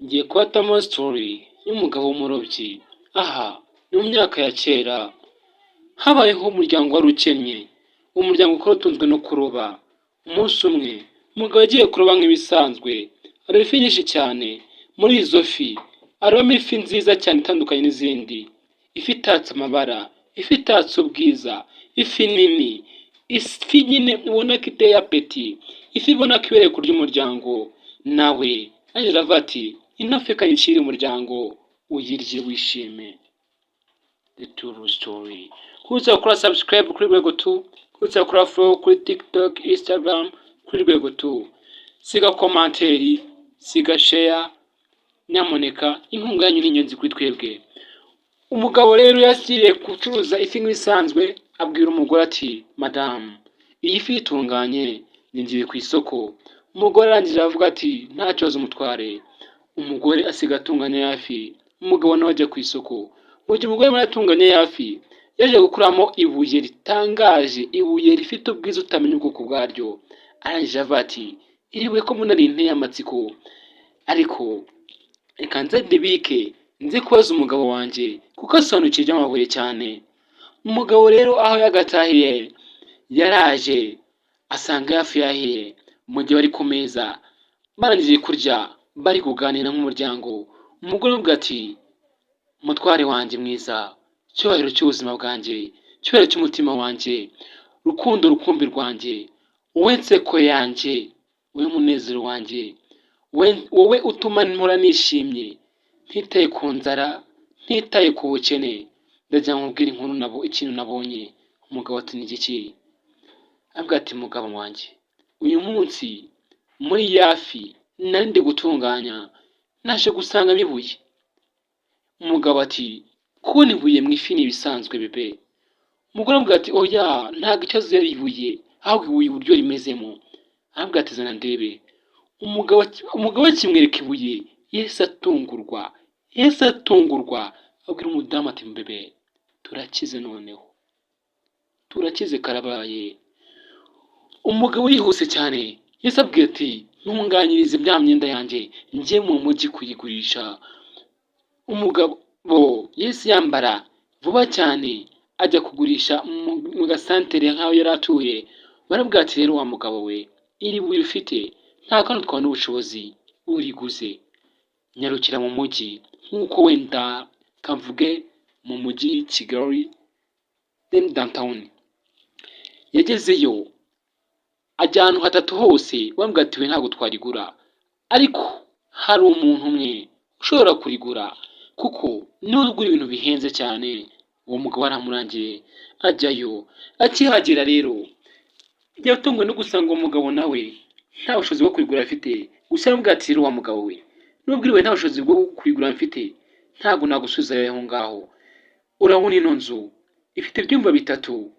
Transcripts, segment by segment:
Ngiye kubatamo story y'umugabo w'umurobyi. Aha ni mu myaka ya kera habayeho umuryango wari ukennye. Uwo muryango ukaba utunzwe no kuroba. Umunsi umwe umugabo yagiye kuroba nk'ibisanzwe, aroba ifi nyinshi cyane. Muri izo fi arobamo ifi nziza cyane itandukanye n'izindi. Ifi itatse amabara, ifi itatse ubwiza, ifi nini, ifi nyine ubona ko iteye apeti, ifi ibona ko ibereye kurya umuryango. Nawe yagize avuga ati ino fi reka nyishyire umuryango uyirye wishime. The true story. Kuza gukora subscribe kuri Rwego 2, kuza gukora follow kuri TikTok, Instagram kuri Rwego 2. Siga komanteri, siga share, nyamuneka inkunga yanyu ni ingenzi kuri twebwe. Umugabo rero yashyiriye gucuruza ifi nk'ibisanzwe, abwira umugore ati madamu iyi fi itunganye ninjiye ku isoko. Umugore arangije avuga ati nta kibazo umutware. Umugore asiga atunganya ya fi, umugabo nawe ajya ku isoko. Mu gihe umugore muri atunganya ya fi, yaje gukuramo ibuye ritangaje, ibuye rifite ubwiza utamenya ubwoko bwaryo. Arangije avuga ati iri buye ko mbona rinteye amatsiko, ariko reka nze ndibike nze kubaza umugabo wanjye kuko asobanukiwe iby'amabuye cyane. Umugabo rero aho yagatahiye yaraje asanga ya fi yahiye. Mu gihe bari ku meza barangije kurya bari kuganira nk'umuryango, umugore avuga ati mutware wanjye mwiza, cyubahiro cy'ubuzima bwanjye, cyubahiro cy'umutima wanjye, rukundo rukumbi rwanjye, wowe nseko yanjye, wowe munezero wanjye, wowe utuma mpora nishimye ntitaye ku nzara, ntitaye ku bukene. Ndagira ngo nkubwire ikintu nabonye. Umugabo ati ni igiki? Avuga ati mugabo wanjye, uyu munsi muri ya fi nari ndi gutunganya naje gusanga ibuye. Umugabo ati kubona ibuye mu ifi ni ibisanzwe bebe. Umugore avuga ati oya ntabwo ikibazo yari ibuye, ahubwo ibuye uburyo rimezemo. Avuga ati zana ndebe. Umugabo akimwereka ibuye yahise atungurwa, abwira umudamu ati mbebe turakize noneho, turakize karabaye. Umugabo yihuse cyane yahise abwira ati ntunganyirize bya myenda yanjye njye mu mujyi kuyigurisha. Umugabo yahise yambara vuba cyane ajya kugurisha mu gasantere nk'aho yari atuye. Barabwira ati rero wa mugabo we, iri buye ufite nta kandi twabona ubushobozi uriguze, nyarukira mu mujyi nk'uko wenda kavuge mu mujyi Kigali downtown. Yagezeyo ajya ahantu hatatu hose bambwira ati we ntabwo twarigura, ariko hari umuntu umwe ushobora kurigura kuko niwe ugura ibintu bihenze cyane. Uwo mugabo aramurangiye ajyayo. Akihagera rero yatunguwe no gusanga uwo mugabo nawe nta bushobozi bwo kurigura afite. Gusa aramubwira ati rero wa mugabo we, nubwo uriwe nta bushobozi bwo kurigura mfite ntabwo nagusubiza aho ngaho. Urabona ino nzu ifite ibyumba bitatu,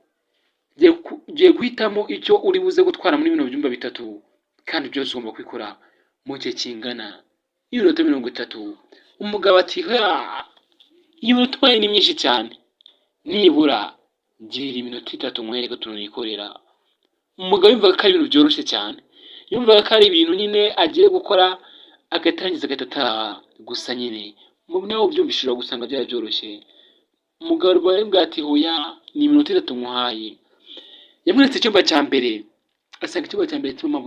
ugiye guhitamo icyo uri buze gutwara muri bino byumba bitatu, kandi byose ugomba kwikora mu gihe kingana n'iminota 30. Umugabo ati iyi minota ubaye ni myinshi cyane, nibura girira iminota 3 nkwereke utuntu nikorera. Umugabo yumvaga ko ari ibintu byoroshye cyane, yumvaga ko ari ibintu nyine agiye gukora agatangiza agataha. Gusa nyine nawe ubyumvishije gusanga byari byoroshye. Umugabo arambwira ati hoya ni iminota 3 nkuhaye. Yamweretse icyumba cya mbere, asanga icyumba cya mbere kirimo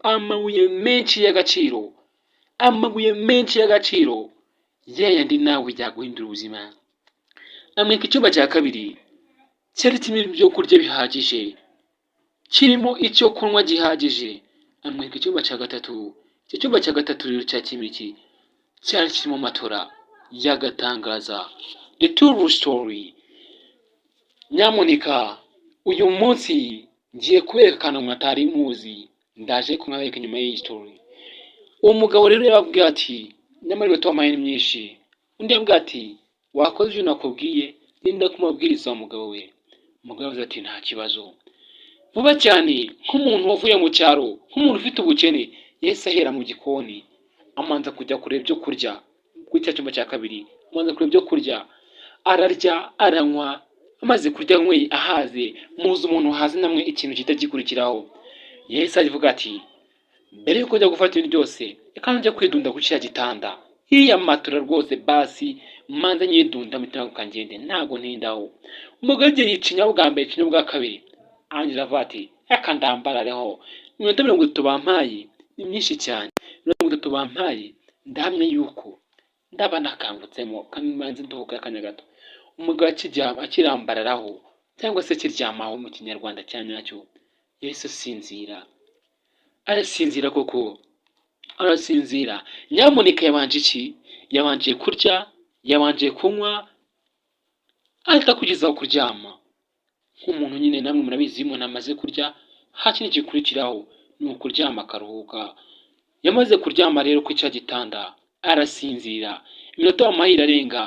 amabuye menshi y'agaciro, yayandi nawe byaguhindura ubuzima. Amwereka icyumba cya kabiri cyari kirimo ibyo kurya bihagije, kirimo icyo kunywa gihagije. Amwereka icyumba cya gatatu. Icyo cyumba cya gatatu rero cya kimiki cyari kirimo matora y'agatangaza. The true story. Nyamuneka uyu munsi ngiye kubereka akantu mwatari muzi, ndaje kumwereka nyuma y'iyi story. Uwo mugabo rero yababwiye ati nyamara iminota wampaye ni myinshi. Undi yababwiye ati wakoze ibyo nakubwiye, ninda kumabwiriza wa mugabo we. Umugabo yavuze ati nta kibazo. Vuba cyane nk'umuntu wavuye mu cyaro, nk'umuntu ufite ubukene, yahise ahera mu gikoni amanza kujya kureba ibyo kurya kuri cya cyumba cya kabiri. Amanza kureba ibyo kurya, ararya aranywa. Amaze kurya nkwe ahaze, muzi umuntu haze namwe ikintu kitagikurikiraho. Yahise avuga ati mbere yuko njya gufata ibintu byose reka njya kwidunda ku kiriya gitanda, iriya matora rwose basi manza nyidunda mitima kangende ntago ntindaho. Umugore agiye yicinya bwa mbere yicinya bwa kabiri angira avuga ati reka ndambarareho. Iminota 30 bampaye ni myinshi cyane, 30 bampaye ndahamya yuko ndaba nakangutsemo kandi manzi nduhuka akanya gato. Umugabo akirambararaho cyangwa se kiryamaho mu kinyarwanda cya nyacyo yahise asinzira. Arasinzira koko arasinzira. Nyamuneka yabanje iki? Yabanje kurya, yabanje kunywa, ahita kugezaho kuryama. Nk'umuntu nyine namwe murabizi iyo umuntu amaze kurya nta kindi gikurikiraho ni ukuryama akaruhuka. Yamaze kuryama rero ku cya gitanda arasinzira. Iminota bamuhaye irarenga,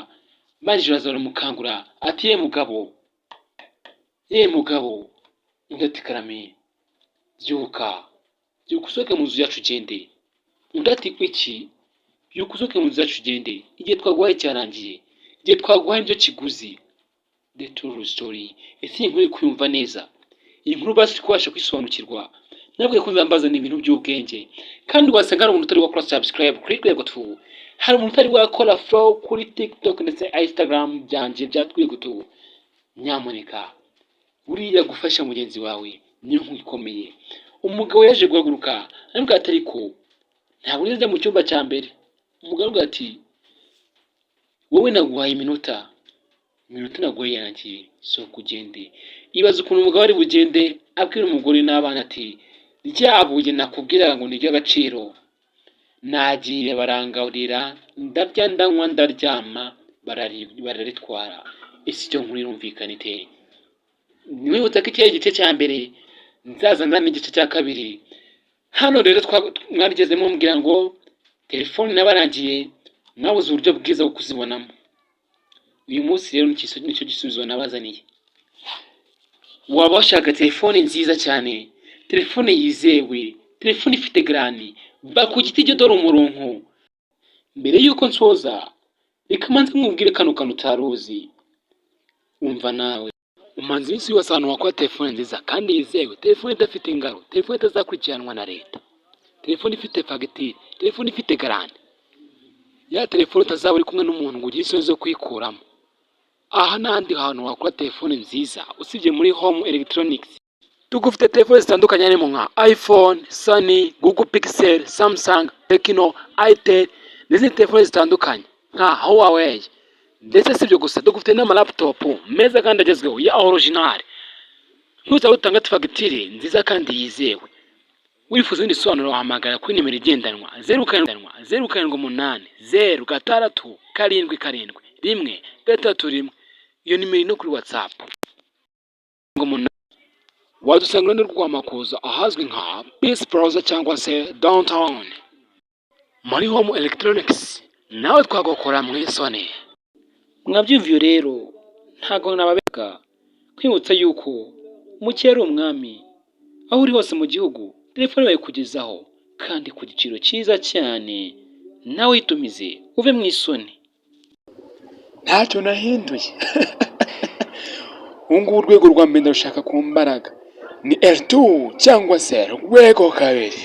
banjye baramukangura ati ye mugabo, ye mugabo. Undi ati karame, byuka, byuka usohoke mu nzu yacu ugende. Undi ati iki? Byuka usohoke mu nzu yacu ugende, igihe twaguhaye cyarangiye, igihe twaguhaye ibyo kiguzi. The true story. Ese iyi nkuru uri kuyumva neza? Iyi nkuru basi kubasha kwisobanukirwa nabwiye ko nzambazana ibintu by'ubwenge, kandi wasanga hari umuntu utari wakora subscribe kuri Rwego TV, hari umuntu utari wakora follow kuri TikTok ndetse Instagram byanjye bya Rwego TV. Nyamuneka buriya gufasha mugenzi wawe niyo nkuru ikomeye. Umugabo yaje guhaguruka arambwira ati ariko ntabwo ugeze mu cyumba cya mbere. Umugabo ati wowe naguhaye iminota naguhaye yarangiye, so kugende. Ibaza ukuntu umugabo ari bugende abwira umugore n'abana ati ryabuye nakubwiraga ngo ni iry'agaciro. Nagiye barangaburira ndarya ndanywa ndaryama bararitwara. Ese icyo nkuru irumvikana ite? Niwibutsa ko iki gice cya mbere nzaza ndana igice cya kabiri. Hano rero mwarigezemo mumbwira ngo telefone nabarangiye mwabuze uburyo bwiza bwo kuzibonamo. Uyu munsi rero nicyo gisubizo nabazaniye. Waba washaka telefone nziza cyane, telefone yizewe, telefone ifite garani, ku giti cyo dore umurongo. Mbere yuko nsoza reka manze nkubwire kano kantu utaruzi. Umva nawe umanze iminsi yose ahantu wakora telefone nziza kandi yizewe, telefone idafite ingaro, telefone itazakurikiranwa na leta, telefone ifite fagitire, telefone ifite garani. Ya telefone utazaba uri kumwe n'umuntu ngo ugire isoni zo kuyikuramo. Aha n'ahandi hantu wakora telefone nziza usibye muri Home Electronics. Tugufite telefone zitandukanye harimo nka iPhone, Sony, Google Pixel, Samsung, Tecno, Itel n'izindi telefone zitandukanye nka Huawei. Ndetse sibyo gusa, tugufite n'amalaptop meza kandi agezweho ya original. Ntuzaba utanga fagitire nziza kandi yizewe. Wifuza ibindi bisobanuro wahamagara kuri nimero igendanwa 0708 067 iyo nimero no kuri WhatsApp. Wadusanga no rwamakuza ahazwi nka Peace Plaza cyangwa se Downtown. Muri Home Electronics nawe twagokora mu isoni. Mwabyumviye rero ntago nababeka kwibutsa yuko umukera umwami aho uri hose mu gihugu telefone bayikugezaho kandi ku giciro cyiza cyane. Nawe itumize uve mu isoni. Ntacyo nahinduye. Ungu urwego rwa mbere ndashaka ku mbaraga ni L2 cyangwa se Rwego kabiri.